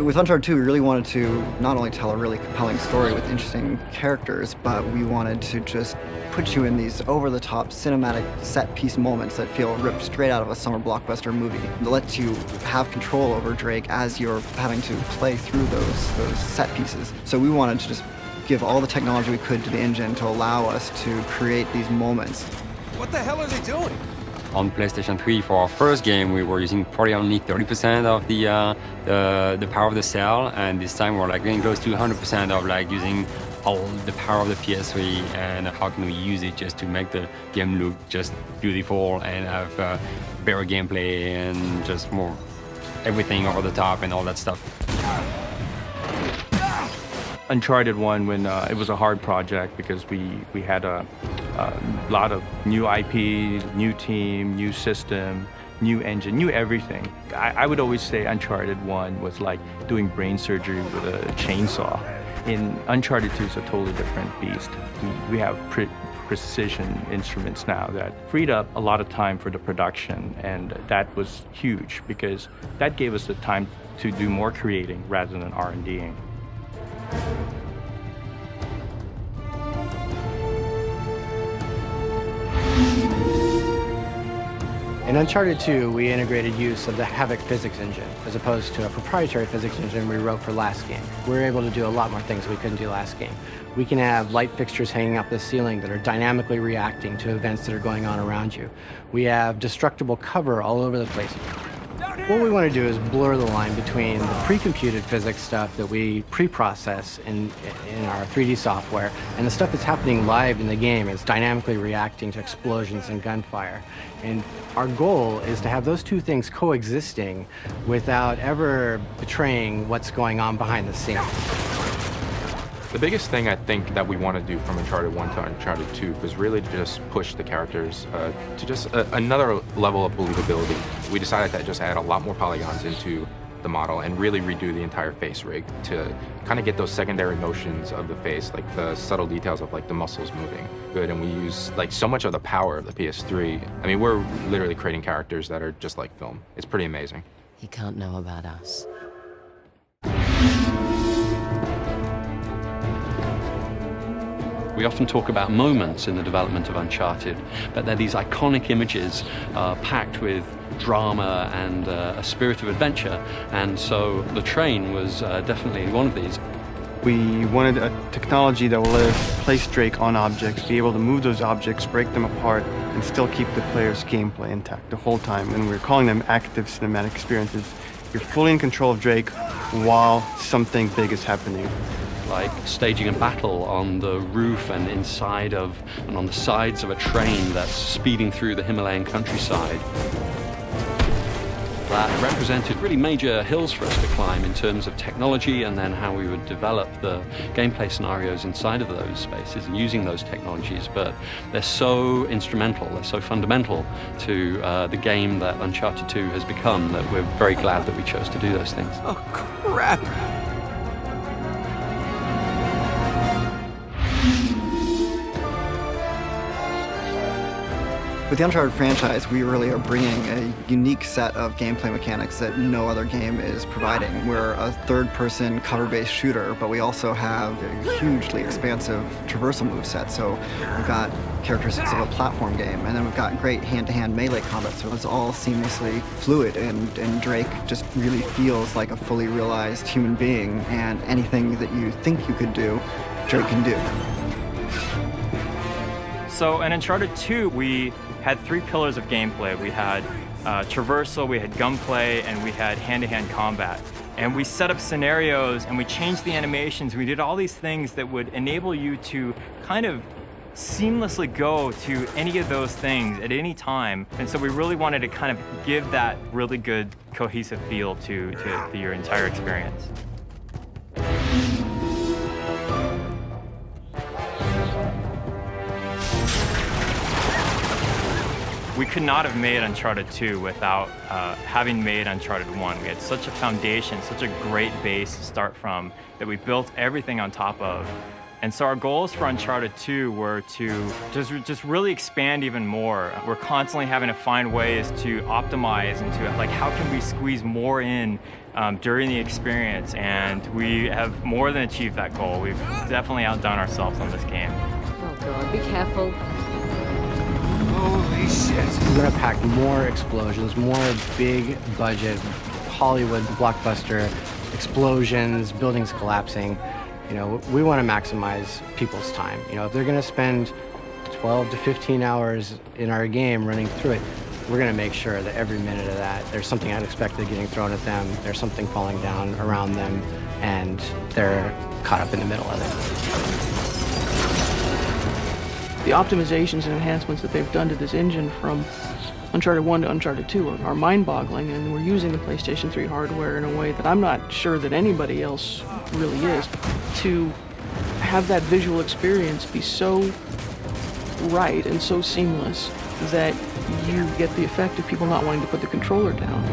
with Uncharted 2, we really wanted to not only tell a really compelling story with interesting characters, but we wanted to just put you in these over-the-top cinematic set-piece moments that feel ripped straight out of a summer blockbuster movie. It lets you have control over Drake as you're having to play through those set pieces. So we wanted to just give all the technology we could to the engine to allow us to create these moments. What the hell are they doing? On PlayStation 3, for our first game, we were using probably only 30% of the power of the cell, and this time we're like getting close to 100% of like using all the power of the PS3, and how can we use it just to make the game look just beautiful and have better gameplay and just more everything over the top and all that stuff. Uncharted 1, when it was a hard project because we had a lot of new IP, new team, new system, new engine, new everything. I would always say Uncharted 1 was like doing brain surgery with a chainsaw. In Uncharted 2 is a totally different beast. We have precision instruments now that freed up a lot of time for the production, and that was huge because that gave us the time to do more creating rather than R&Ding. In Uncharted 2, we integrated use of the Havoc physics engine, as opposed to a proprietary physics engine we wrote for last game. We're able to do a lot more things we couldn't do last game. We can have light fixtures hanging up the ceiling that are dynamically reacting to events that are going on around you. We have destructible cover all over the place. What we want to do is blur the line between the pre-computed physics stuff that we pre-process in our 3D software and the stuff that's happening live in the game is dynamically reacting to explosions and gunfire. And our goal is to have those two things coexisting without ever betraying what's going on behind the scenes. The biggest thing I think that we want to do from Uncharted 1 to Uncharted 2 was really to just push the characters to just another level of believability. We decided to just add a lot more polygons into the model and really redo the entire face rig to kind of get those secondary motions of the face, like the subtle details of like the muscles moving good. And we use like so much of the power of the PS3. I mean, we're literally creating characters that are just like film. It's pretty amazing. He can't know about us. We often talk about moments in the development of Uncharted, but they're these iconic images packed with drama and a spirit of adventure, and so the train was definitely one of these. We wanted a technology that will let us place Drake on objects, be able to move those objects, break them apart, and still keep the player's gameplay intact the whole time. And we're calling them active cinematic experiences. You're fully in control of Drake while something big is happening. Like staging a battle on the roof and inside of, and on the sides of a train that's speeding through the Himalayan countryside. That represented really major hills for us to climb in terms of technology, and then how we would develop the gameplay scenarios inside of those spaces and using those technologies. But they're so instrumental, they're so fundamental to the game that Uncharted 2 has become that we're very glad that we chose to do those things. Oh, crap! With the Uncharted franchise, we really are bringing a unique set of gameplay mechanics that no other game is providing. We're a third-person cover-based shooter, but we also have a hugely expansive traversal moveset. So we've got characteristics of a platform game, and then we've got great hand-to-hand melee combat, so it's all seamlessly fluid, and Drake just really feels like a fully realized human being, and anything that you think you could do, Drake can do. So in Uncharted 2, we had three pillars of gameplay. We had traversal, we had gunplay, and we had hand-to-hand combat. And we set up scenarios, and we changed the animations. We did all these things that would enable you to kind of seamlessly go to any of those things at any time. And so we really wanted to kind of give that really good cohesive feel to your entire experience. We could not have made Uncharted 2 without having made Uncharted 1. We had such a foundation, such a great base to start from, that we built everything on top of. And so our goals for Uncharted 2 were to just really expand even more. We're constantly having to find ways to optimize into like how can we squeeze more in during the experience, and we have more than achieved that goal. We've definitely outdone ourselves on this game. Oh God, be careful. Holy shit. We're gonna pack more explosions, more big budget, Hollywood blockbuster explosions, buildings collapsing. You know, we want to maximize people's time. You know, if they're gonna spend 12 to 15 hours in our game running through it, we're gonna make sure that every minute of that, there's something unexpected getting thrown at them, there's something falling down around them, and they're caught up in the middle of it. The optimizations and enhancements that they've done to this engine from Uncharted 1 to Uncharted 2 are mind-boggling, and we're using the PlayStation 3 hardware in a way that I'm not sure that anybody else really is. To have that visual experience be so right and so seamless that you get the effect of people not wanting to put the controller down.